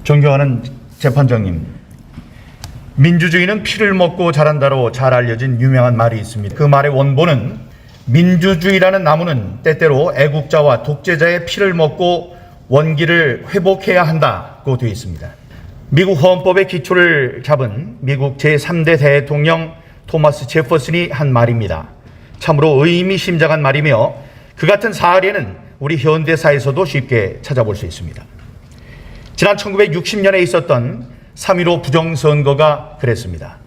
존경하는 재판장님, 민주주의는 피를 먹고 자란다로 잘 알려진 유명한 말이 있습니다. 그 말의 원본은 민주주의라는 나무는 때때로 애국자와 독재자의 피를 먹고 원기를 회복해야 한다고 되어 있습니다. 미국 헌법의 기초를 잡은 미국 제3대 대통령 토마스 제퍼슨이 한 말입니다. 참으로 의미심장한 말이며 그 같은 사례는 우리 현대사에서도 쉽게 찾아볼 수 있습니다. 지난 1960년에 있었던 3.15 부정선거가 그랬습니다.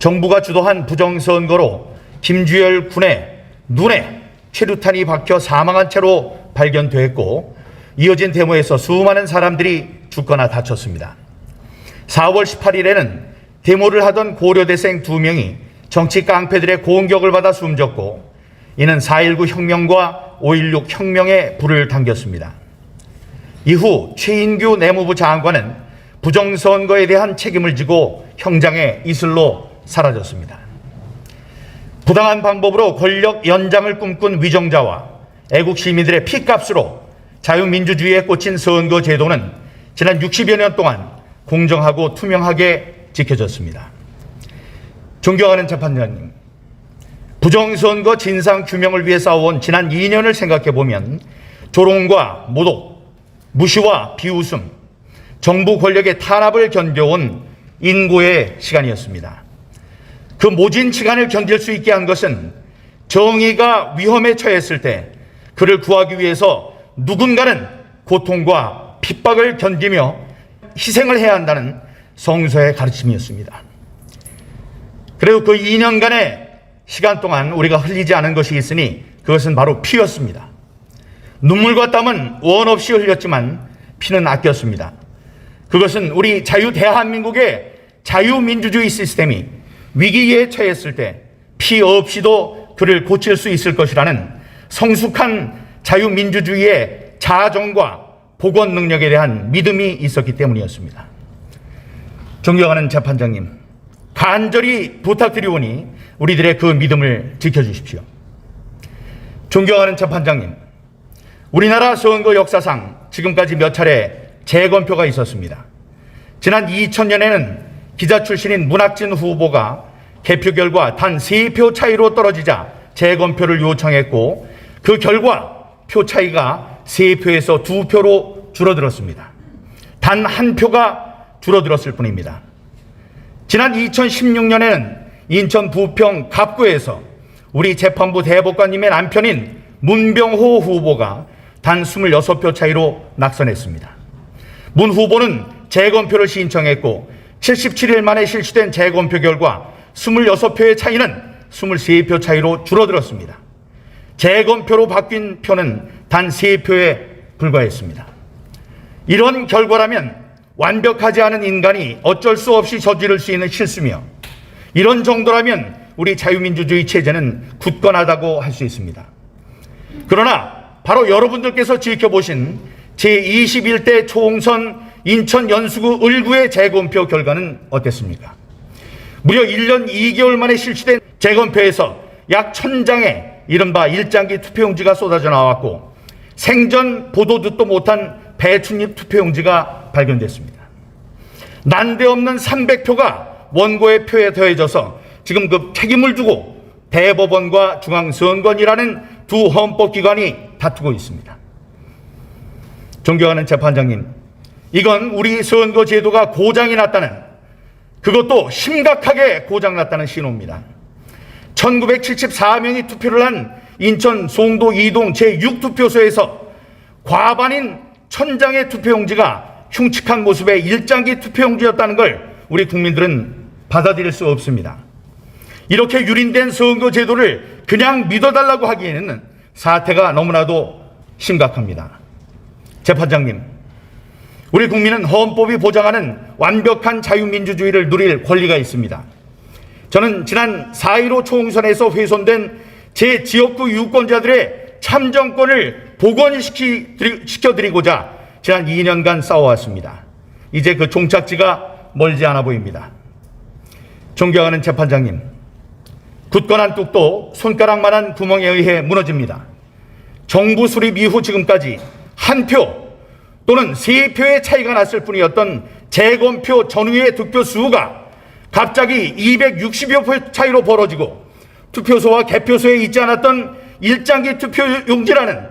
정부가 주도한 부정선거로 김주열 군의 눈에 최루탄이 박혀 사망한 채로 발견됐고, 이어진 데모에서 수많은 사람들이 죽거나 다쳤습니다. 4월 18일에는 데모를 하던 고려대생 2명이 정치 깡패들의 공격을 받아 숨졌고, 이는 4.19 혁명과 5.16 혁명에 불을 당겼습니다. 이후 최인규 내무부 장관은 부정선거에 대한 책임을 지고 형장의 이슬로 사라졌습니다. 부당한 방법으로 권력 연장을 꿈꾼 위정자와 애국 시민들의 피값으로 자유민주주의에 꽂힌 선거 제도는 지난 60여 년 동안 공정하고 투명하게 지켜졌습니다. 존경하는 재판장님, 부정선거 진상규명을 위해 싸워온 지난 2년을 생각해보면 조롱과 모독, 무시와 비웃음, 정부 권력의 탄압을 견뎌온 인고의 시간이었습니다. 그 모진 시간을 견딜 수 있게 한 것은 정의가 위험에 처했을 때 그를 구하기 위해서 누군가는 고통과 핍박을 견디며 희생을 해야 한다는 성서의 가르침이었습니다. 그리고 그 2년간의 시간 동안 우리가 흘리지 않은 것이 있으니 그것은 바로 피였습니다. 눈물과 땀은 원 없이 흘렸지만 피는 아꼈습니다. 그것은 우리 대한민국의 자유민주주의 시스템이 위기에 처했을 때 피 없이도 그를 고칠 수 있을 것이라는 성숙한 자유민주주의의 자정과 복원 능력에 대한 믿음이 있었기 때문이었습니다. 존경하는 재판장님, 간절히 부탁드리오니 우리들의 그 믿음을 지켜주십시오. 존경하는 재판장님, 우리나라 선거 역사상 지금까지 몇 차례 재검표가 있었습니다. 지난 2000년에는 기자 출신인 문학진 후보가 개표 결과 단 3표 차이로 떨어지자 재검표를 요청했고, 그 결과 표 차이가 3표에서 2표로 줄어들었습니다. 단 1표가 줄어들었을 뿐입니다. 지난 2016년에는 인천 부평 갑구에서 우리 재판부 대법관님의 남편인 문병호 후보가 단 26표 차이로 낙선했습니다. 문 후보는 재검표를 신청했고 77일 만에 실시된 재검표 결과 26표의 차이는 23표 차이로 줄어들었습니다. 재검표로 바뀐 표는 단 3표에 불과했습니다. 이런 결과라면 완벽하지 않은 인간이 어쩔 수 없이 저지를 수 있는 실수며, 이런 정도라면 우리 자유민주주의 체제는 굳건하다고 할 수 있습니다. 그러나 바로 여러분들께서 지켜보신 제21대 총선 인천 연수구 을구의 재검표 결과는 어땠습니까? 무려 1년 2개월 만에 실시된 재검표에서 약 1000장의 이른바 일장기 투표용지가 쏟아져 나왔고, 생전 보도 듣도 못한 배춧잎 투표용지가 발견됐습니다. 난데없는 300표가 원고의 표에 더해져서 지금 그 책임을 두고 대법원과 중앙선관위라는 두 헌법기관이 다투고 있습니다. 존경하는 재판장님, 이건 우리 선거제도가 고장이 났다는, 그것도 심각하게 고장났다는 신호입니다. 1974명이 투표를 한 인천 송도 2동 제6투표소에서 과반인 1000장의 투표용지가 흉측한 모습의 일장기 투표용지였다는 걸 우리 국민들은 받아들일 수 없습니다. 이렇게 유린된 선거제도를 그냥 믿어달라고 하기에는 사태가 너무나도 심각합니다. 재판장님, 우리 국민은 헌법이 보장하는 완벽한 자유민주주의를 누릴 권리가 있습니다. 저는 지난 4.15 총선에서 훼손된 제 지역구 유권자들의 참정권을 복원시켜드리고자 지난 2년간 싸워왔습니다. 이제 그 종착지가 멀지 않아 보입니다. 존경하는 재판장님, 굳건한 뚝도 손가락만한 구멍에 의해 무너집니다. 정부 수립 이후 지금까지 한 표, 또는 3표의 차이가 났을 뿐이었던 재검표 전후의 득표 수가 갑자기 260여 표 차이로 벌어지고 투표소와 개표소에 있지 않았던 일장기 투표용지라는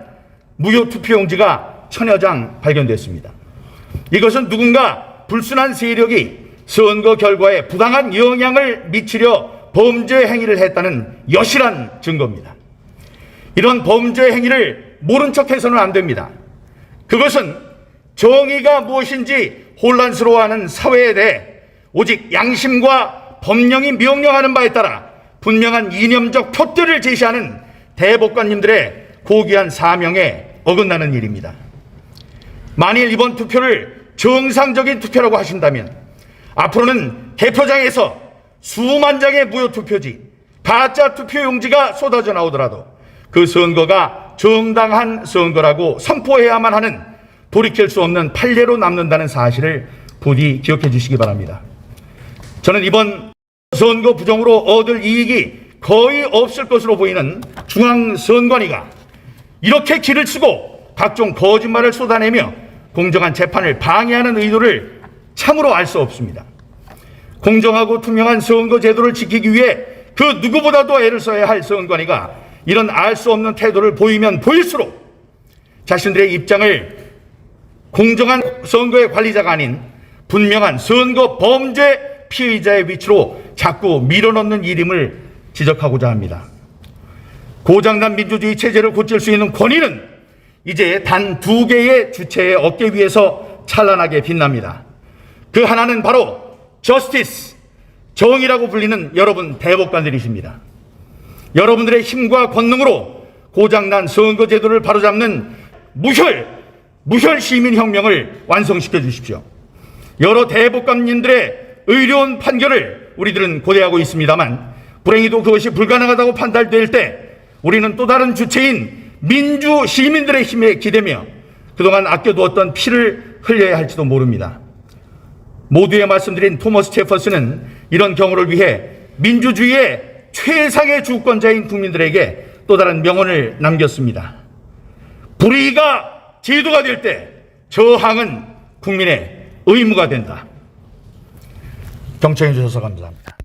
무효 투표용지가 1000여 장 발견됐습니다. 이것은 누군가 불순한 세력이 선거 결과에 부당한 영향을 미치려 범죄 행위를 했다는 여실한 증거입니다. 이런 범죄 행위를 모른 척해서는 안 됩니다. 그것은 정의가 무엇인지 혼란스러워하는 사회에 대해 오직 양심과 법령이 명령하는 바에 따라 분명한 이념적 표들을 제시하는 대법관님들의 고귀한 사명에 어긋나는 일입니다. 만일 이번 투표를 정상적인 투표라고 하신다면 앞으로는 개표장에서 수만 장의 무효 투표지, 가짜 투표용지가 쏟아져 나오더라도 그 선거가 정당한 선거라고 선포해야만 하는 돌이킬 수 없는 판례로 남는다는 사실을 부디 기억해 주시기 바랍니다. 저는 이번 선거 부정으로 얻을 이익이 거의 없을 것으로 보이는 중앙선관위가 이렇게 길을 쓰고 각종 거짓말을 쏟아내며 공정한 재판을 방해하는 의도를 참으로 알 수 없습니다. 공정하고 투명한 선거 제도를 지키기 위해 그 누구보다도 애를 써야 할 선관위가 이런 알 수 없는 태도를 보이면 보일수록 자신들의 입장을 공정한 선거의 관리자가 아닌 분명한 선거 범죄 피의자의 위치로 자꾸 밀어넣는 일임을 지적하고자 합니다. 고장난 민주주의 체제를 고칠 수 있는 권위는 이제 단 2개의 주체의 어깨 위에서 찬란하게 빛납니다. 그 하나는 바로 저스티스, 정의라고 불리는 여러분 대법관들이십니다. 여러분들의 힘과 권능으로 고장난 선거제도를 바로잡는 무혈 시민혁명을 완성시켜 주십시오. 여러 대법관님들의 의로운 판결을 우리들은 고대하고 있습니다만 불행히도 그것이 불가능하다고 판단될 때 우리는 또 다른 주체인 민주 시민들의 힘에 기대며 그동안 아껴두었던 피를 흘려야 할지도 모릅니다. 모두에 말씀드린 토머스 제퍼슨은 이런 경우를 위해 민주주의의 최상의 주권자인 국민들에게 또 다른 명언을 남겼습니다. 불의가 제도가 될 때 저항은 국민의 의무가 된다. 경청해 주셔서 감사합니다.